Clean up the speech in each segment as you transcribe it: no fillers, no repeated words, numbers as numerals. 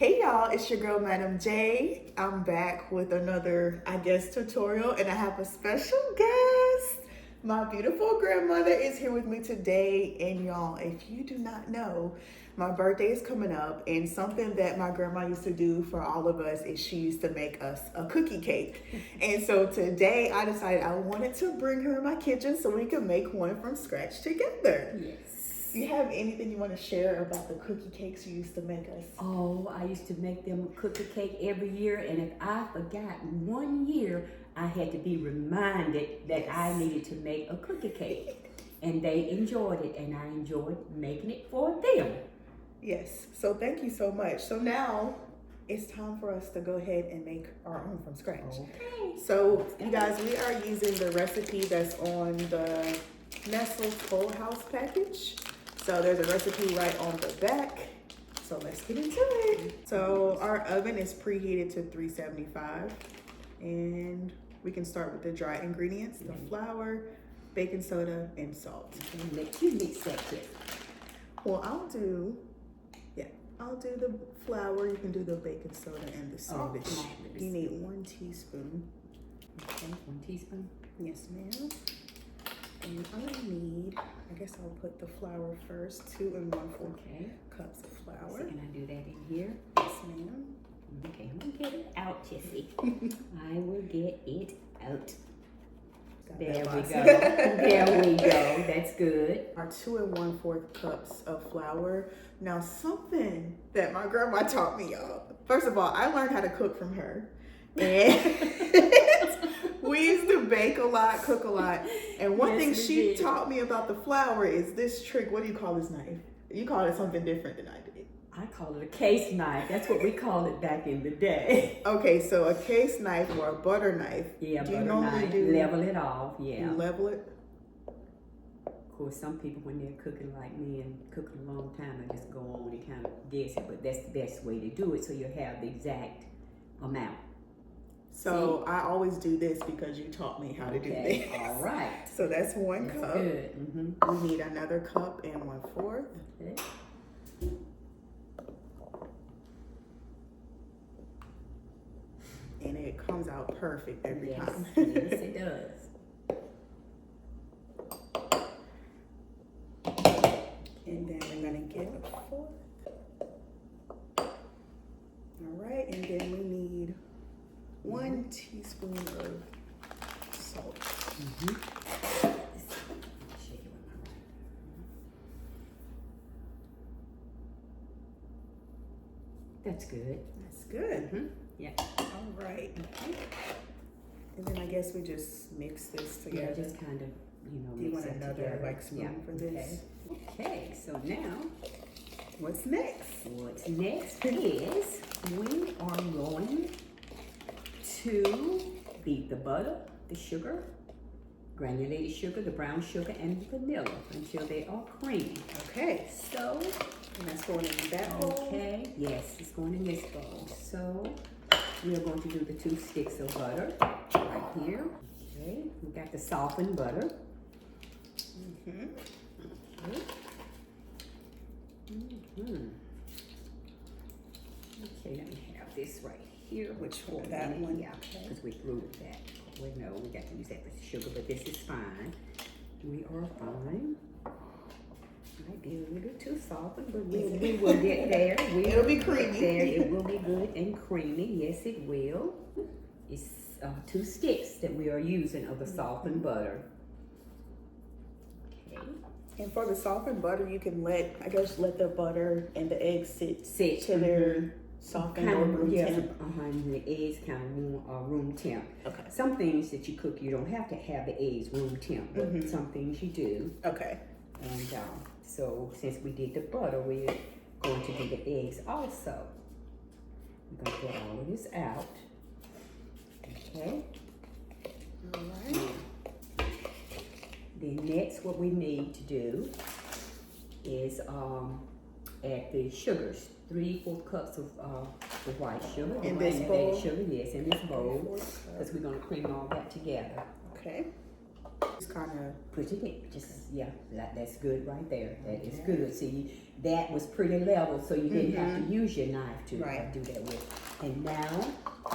Hey y'all, it's your girl Madam J. I'm back with another, tutorial, and I have a special guest. My beautiful grandmother is here with me today, and y'all, if you do not know, my birthday is coming up, and something that my grandma used to do for all of us is she used to make us a cookie cake. And so today I decided I wanted to bring her in my kitchen so we could make one from scratch together. Yes. Do you have anything you want to share about the cookie cakes you used to make us? Oh, I used to make them a cookie cake every year, and if I forgot one year, I had to be reminded that I needed to make a cookie cake. And they enjoyed it, and I enjoyed making it for them. Yes, so thank you so much. So now it's time for us to go ahead and make our own from scratch. Okay. So you guys, we are using the recipe that's on the Nestle's Full House package. So there's a recipe right on the back. So let's get into it. So our oven is preheated to 375, and we can start with the dry ingredients, the flour, baking soda, and salt. And let you mix that kid. Well, I'll do the flour. You can do the baking soda and the salt. You need 1 teaspoon. Okay, 1 teaspoon. Yes, ma'am. And I need, I guess I'll put the flour first, 2 and 1/4 cups of flour. So can I do that in here? Yes, ma'am. Okay, I'm gonna get it out, Jessie. I will get it out. There we go. There we go. That's good. Our 2 and 1/4 cups of flour. Now, something that my grandma taught me, y'all. First of all, I learned how to cook from her. And we used to bake a lot, cook a lot. And one thing she taught me about the flour is this trick. What do you call this knife? You call it something different than I did. I call it a case knife. That's what we called it back in the day. Okay, so a case knife or a butter knife. Yeah, do you butter normally knife. do level it off? Yeah. You level it? Of course, some people, when they're cooking like me and cooking a long time, they just go on and kind of guess it. But that's the best way to do it, so you have the exact amount. So I always do this because you taught me how to do this. All right. So that's 1 that's cup. Good. We need another cup and 1/4. Okay. And it comes out perfect every time. Yes, it does. And then we're gonna get a 1/4. All right, and then we need 1 teaspoon of salt. Shake it with my right. That's good. That's good. Yeah. All right. And then I guess we just mix this together. Yeah, just kind of, Do you mix want it another together. spoon for this? Okay, so now, What's next? what's next is we are going to beat the butter, the sugar, granulated sugar, the brown sugar, and the vanilla until they are creamy. Okay. So, And that's going in that bowl. okay, yes, it's going in this bowl. So, we are going to do the 2 sticks of butter right here. Okay, we got the softened butter. Okay. Okay, let me have this right here. Which one? That one? Yeah, because we threw that. Well, no, we got to use that for sugar, but this is fine. We are fine. Might be a little bit too softened, but we will get there. It'll be creamy. There. It will be good and creamy. Yes, it will. It's 2 sticks that we are using of the softened butter. Okay. And for the softened butter, you can let the butter and the eggs sit to their softened or room temp. And the eggs kind of room temp. Okay. Some things that you cook, you don't have to have the eggs room temp, but some things you do. Okay. And so since we did the butter, we're going to do the eggs also. We're going to get all of this out. Okay. All right. Then next, what we need to do is add the sugars. 3/4 cups of the white sugar. In this bowl? Sugar, yes, in this bowl. Because we're going to cream all that together. Okay. Just kind of push it in. Just, yeah, that's good right there. That is good. See, that was pretty level, so you didn't have to use your knife to do that with. And now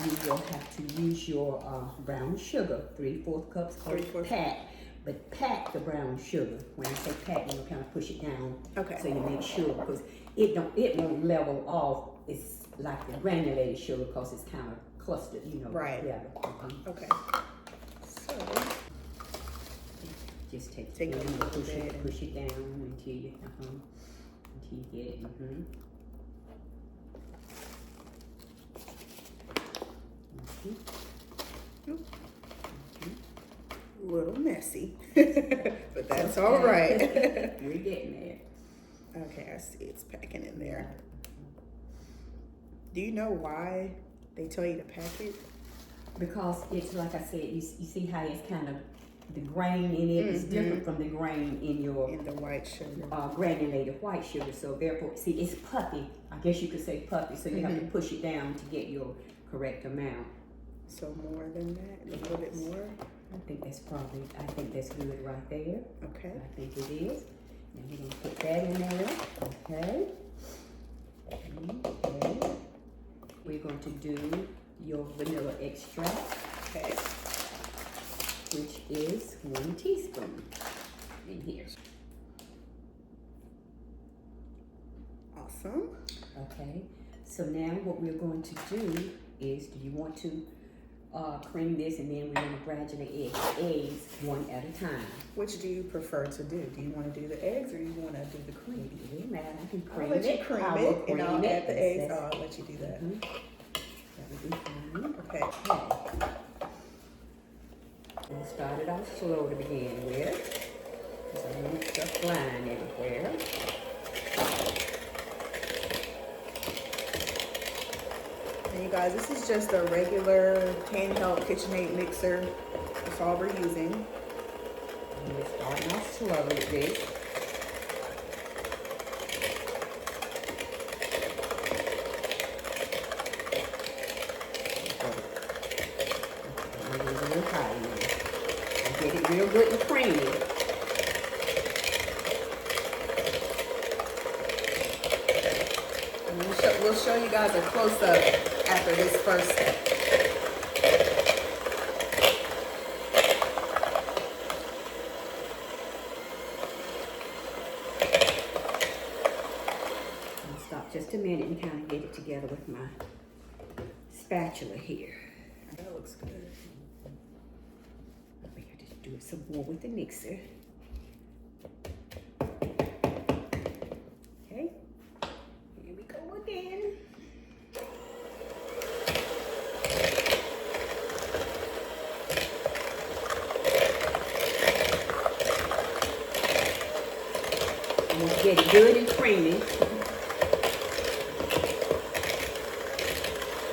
you will have to use your brown sugar, 3/4 cups of pack. But pack the brown sugar. When I say pack, you kind of push it down. Okay. So you make sure, because it won't level off. It's like the granulated sugar, because it's kind of clustered, you know. Right. Yeah. Okay. So just take it a little bit, push it down until you get it. A little messy, but that's all right. We're getting there. Okay, I see it's packing in there. Do you know why they tell you to pack it? Because it's like I said, you see how it's kind of, the grain in it is different from the grain in the white sugar, granulated white sugar. So therefore, see, it's puffy. I guess you could say puffy. So you have to push it down to get your correct amount. So more than that, a little bit more. I think that's good right there. Okay. I think it is. Now we're gonna put that in there. Okay. Okay. We're going to do your vanilla extract. Okay. Which is 1 teaspoon in here. Awesome. Okay. So now what we're going to do is, do you want to cream this, and then we're going to gradually add the eggs one at a time? Which do you prefer to do? Do you want to do the eggs, or do you want to do the cream? It doesn't matter. I can cream I'll let you cream it, and I'll add the eggs. That's, I'll let you do that. That would be fine. Okay. We'll start it off slow to begin with, because I want stuff flying everywhere. And you guys, this is just a regular handheld KitchenAid mixer. That's all we're using. And we're starting off slow with this. Maybe a little high now. And get it real good and creamy. And we'll show you guys a close-up after this first step. I'll stop just a minute and kind of get it together with my spatula here. That looks good. We have to do it some more with the mixer. Okay, here we go again. And it's getting good and creamy.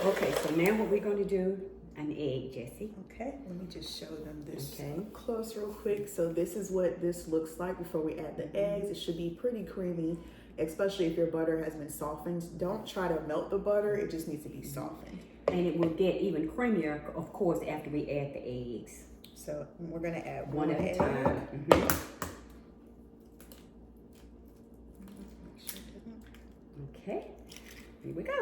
Okay, so now what we're going to do, an egg, Jessie. Okay, let me just show them this Okay. up close real quick. So this is what this looks like before we add the eggs. It should be pretty creamy, especially if your butter has been softened. Don't try to melt the butter, it just needs to be softened. And it will get even creamier, of course, after we add the eggs. So we're gonna add One at a egg. time. Okay, here we go.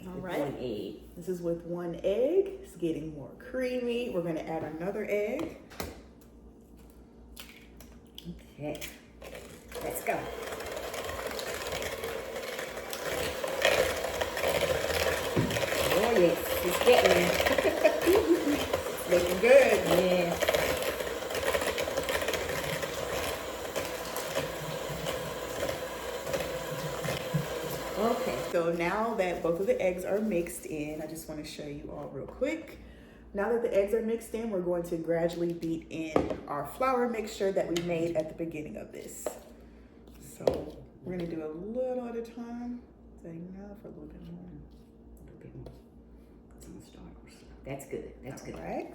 All right. 1 egg. This is with 1 egg. It's getting more creamy. We're gonna add another egg. Okay, let's go. Oh yes, it's getting there. Looking good. Yeah. Okay. So now that both of the eggs are mixed in, I just want to show you all real quick. Now that the eggs are mixed in, we're going to gradually beat in our flour mixture that we made at the beginning of this. So we're going to do a little at a time. Is that enough or a little bit more? A little bit more. 'Cause I'm gonna start. That's good. That's good. All right.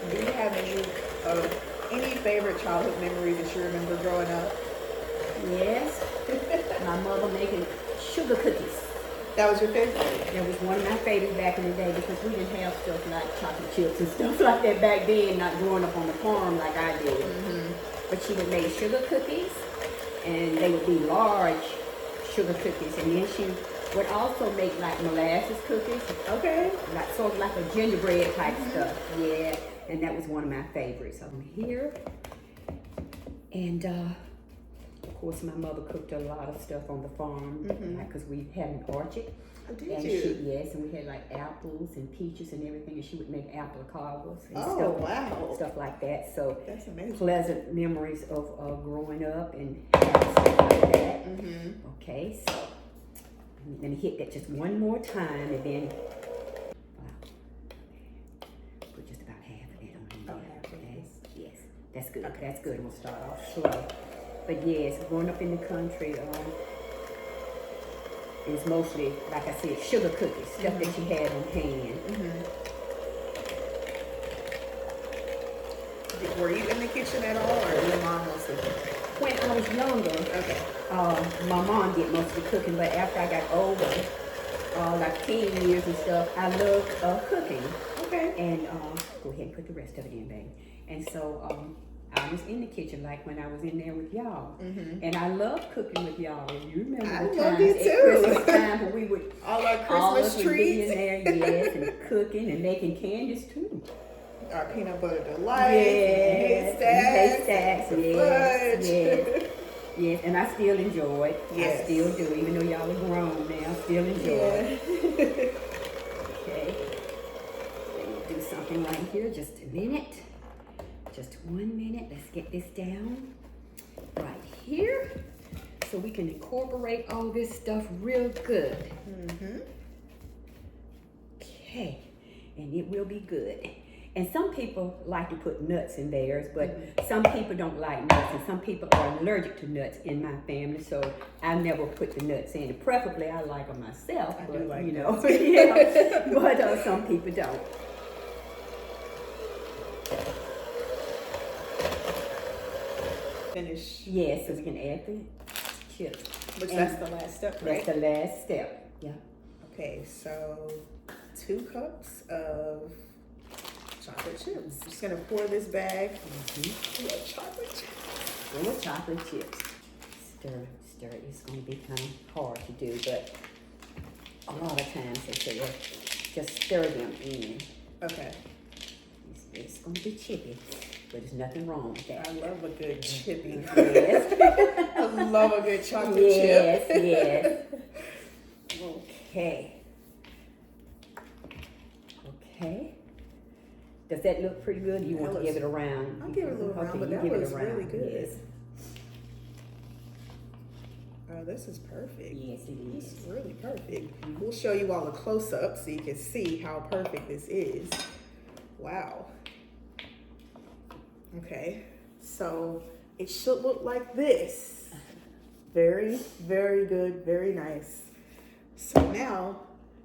Do you have any favorite childhood memories that you remember growing up? Yes. My mother making sugar cookies. That was your favorite? That was one of my favorites back in the day because we didn't have stuff like chocolate chips and stuff like that back then, not growing up on the farm like I did. But she would make sugar cookies, and they would be large sugar cookies. And then she would also make like molasses cookies. Okay. Like sort of like a gingerbread type stuff. Yeah. And that was one of my favorites. I'm here. And of course, my mother cooked a lot of stuff on the farm because we had an orchard. Oh, did and you? Yes, and we had like apples and peaches and everything, and she would make apple carbs and stuff like that. So that's amazing. Pleasant memories of growing up and having stuff like that. Okay, so let me hit that just one more time, and then put just about half of it on here. Okay, yes, that's good. Okay. That's good. We'll start off slow. But yes, growing up in the country, it was mostly, like I said, sugar cookies, stuff that she had on hand. Were you in the kitchen at all, or your mom was cooking? When I was younger, my mom did most of the cooking, but after I got older, like teen years and stuff, I loved cooking. Okay. And go ahead and put the rest of it in, baby. And so I was in the kitchen, like when I was in there with y'all. And I loved cooking with y'all. You remember the times at Christmas time when we would all our Christmas trees in there, yes, and cooking and making candies too. Our peanut butter delight, haystacks, yes. Yes, and I still enjoy it. Yes. I still do, even though y'all are grown now, still enjoy it. Okay. Let me do something right here, just a minute. Just 1 minute. Let's get this down right here so we can incorporate all this stuff real good. Okay, and it will be good. And some people like to put nuts in theirs, but some people don't like nuts, and some people are allergic to nuts in my family, so I never put the nuts in. Preferably, I like them myself, I but do like you know, nuts. yeah. But some people don't. Finish. Yes, so we can add the chips. Which that's the last step, right? That's the last step. Yeah. Okay, so 2 cups of chocolate chips. I'm just gonna pour this bag full of chocolate chips. Full of chocolate chips. Stir. It's gonna be kind of hard to do, but a lot of times they say, well, just stir them in. Okay. It's gonna be chippy, but there's nothing wrong with that. I love a good chippy. Yes. I love a good chocolate chip. Yes. Okay. Okay. Does that look pretty good? You want to give it a round? I'll give it a little round, but that was really good. Yes. Oh, this is perfect. Yes, it This is. is really perfect. We'll show you all a close-up so you can see how perfect this is. Wow. Okay, so it should look like this. Very, very good, very nice. So now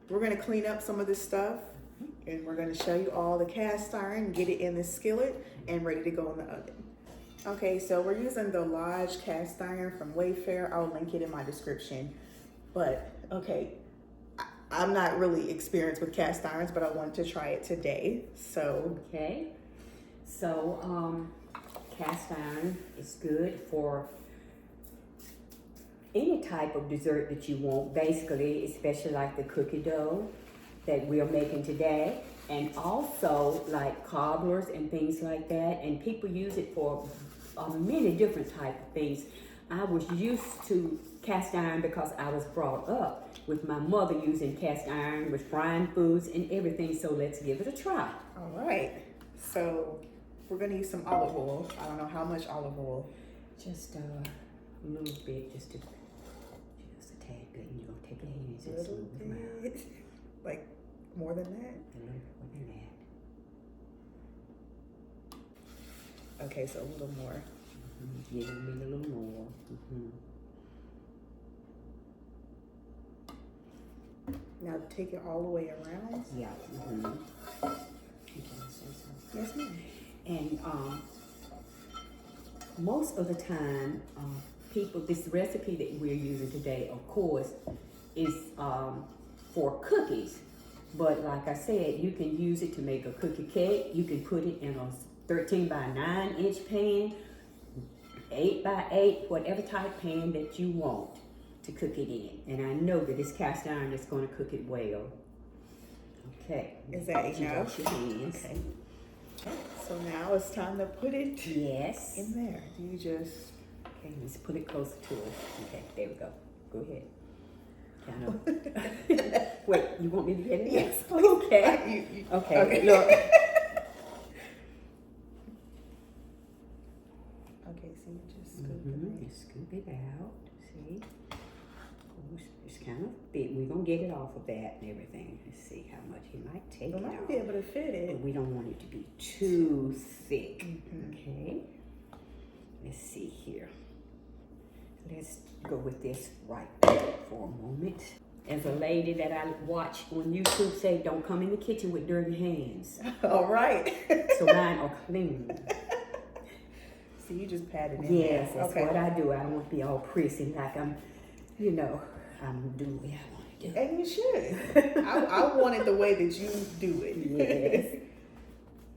we're gonna clean up some of this stuff and we're gonna show you all the cast iron, get it in the skillet and ready to go in the oven. Okay, so we're using the Lodge cast iron from Wayfair. I'll link it in my description. But okay, I'm not really experienced with cast irons, but I wanted to try it today. So Okay. So cast iron is good for any type of dessert that you want, basically, especially like the cookie dough that we're making today, and also like cobblers and things like that. And people use it for many different type of things. I was used to cast iron because I was brought up with my mother using cast iron with frying foods and everything. So let's give it a try. all right, so we're gonna use some olive oil. I don't know how much olive oil. Just a little bit, just a tad bit. And you're gonna take your hands and Little smooth them out. bit. Like more than that. A little more than that. Okay, so a little more. Give me a little more. Now take it all the way around. Yeah. Yes, ma'am. And most of the time, people, this recipe that we're using today, of course, is for cookies. But like I said, you can use it to make a cookie cake. You can put it in a 13 by 9 inch pan, 8 by 8, whatever type pan that you want to cook it in. And I know that this cast iron is going to cook it well. Okay. Is that enough? Wash your hands. Okay. So now it's time to put it Yes. in there. Do you just... Okay, let's put it closer to it. Okay, there we go. Go ahead. Kind of. Wait, you want me to get it? Yes. Okay. Okay. Look. Okay, so you just scoop it. Just scoop it out. See? It's kind of big. We're going to get it off of that and everything. Let's see how much he might take We it might out. be able to fit it. But we don't want it to be too thick. Okay. Let's see here. Let's go with this right there for a moment. As a lady that I watch on YouTube say, don't come in the kitchen with dirty hands. All right. So mine are clean. So you just pat it in Yes, there. that's what I do. I don't want to be all prissy like I'm doing what I want to do. And you should. I want it the way that you do it. Yes.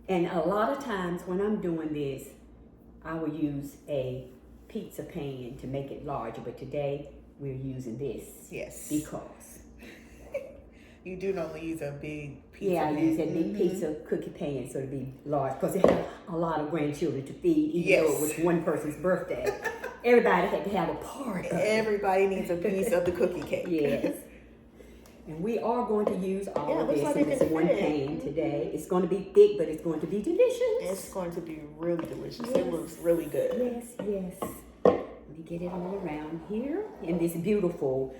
And a lot of times when I'm doing this, I will use a pizza pan to make it larger, but today we're using this. Yes. Because you do normally use a big pizza I pan. use that big pizza cookie pan so to be large because it had a lot of grandchildren to feed, even though it was one person's birthday. Everybody had to have a part of it. Everybody needs a piece of the cookie cake. Yes. And we are going to use all of this in this one pan today. It's going to be thick, but it's going to be delicious. It's going to be really delicious. Yes. It looks really good. Yes. Let me get it all around here. And this beautiful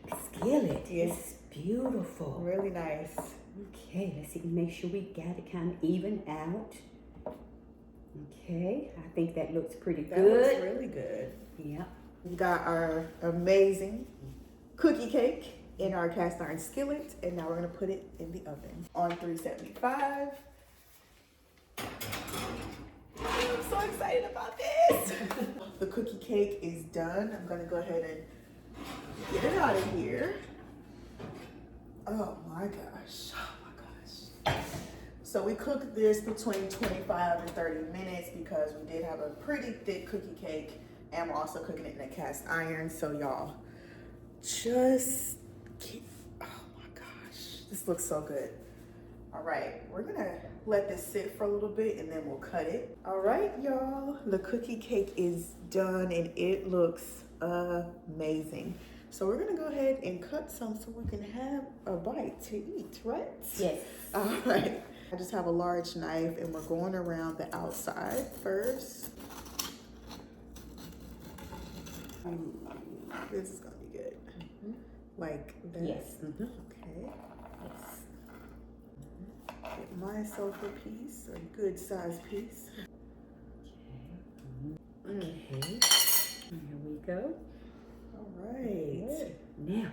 skillet. Yes. It's beautiful. Really nice. Okay, let's see, make sure we got it kind of even out. Okay, I think that looks pretty That good. looks really good. Yeah. We got our amazing cookie cake in our cast iron skillet, and now we're gonna put it in the oven on 375. I'm so excited about this. The cookie cake is done. I'm gonna go ahead and get it out of here. Oh my gosh. So we cooked this between 25 and 30 minutes because we did have a pretty thick cookie cake, and we're also cooking it in a cast iron. So y'all, just keep, oh my gosh, this looks so good. All right, we're gonna let this sit for a little bit and then we'll cut it. All right, y'all, the cookie cake is done and it looks amazing. So we're gonna go ahead and cut some so we can have a bite to eat, right? Yes. All right. I just have a large knife and we're going around the outside first. This is gonna be good. Like this. Yes. Okay. Get myself a piece, a good sized piece. Okay. Here we go. All right. Now.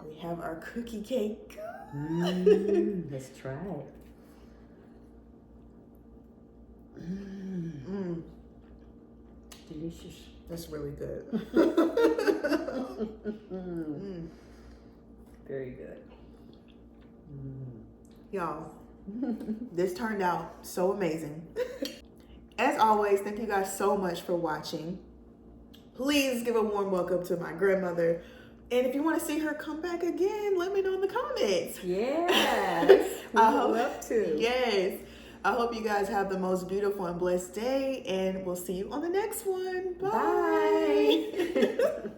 We have our cookie cake. Let's try it. Delicious. That's really good. Very good. Y'all, this turned out so amazing. As always, thank you guys so much for watching. Please give a warm welcome to my grandmother. And if you want to see her come back again, let me know in the comments. Yes. I would love to. Yes. I hope you guys have the most beautiful and blessed day, and we'll see you on the next one. Bye. Bye.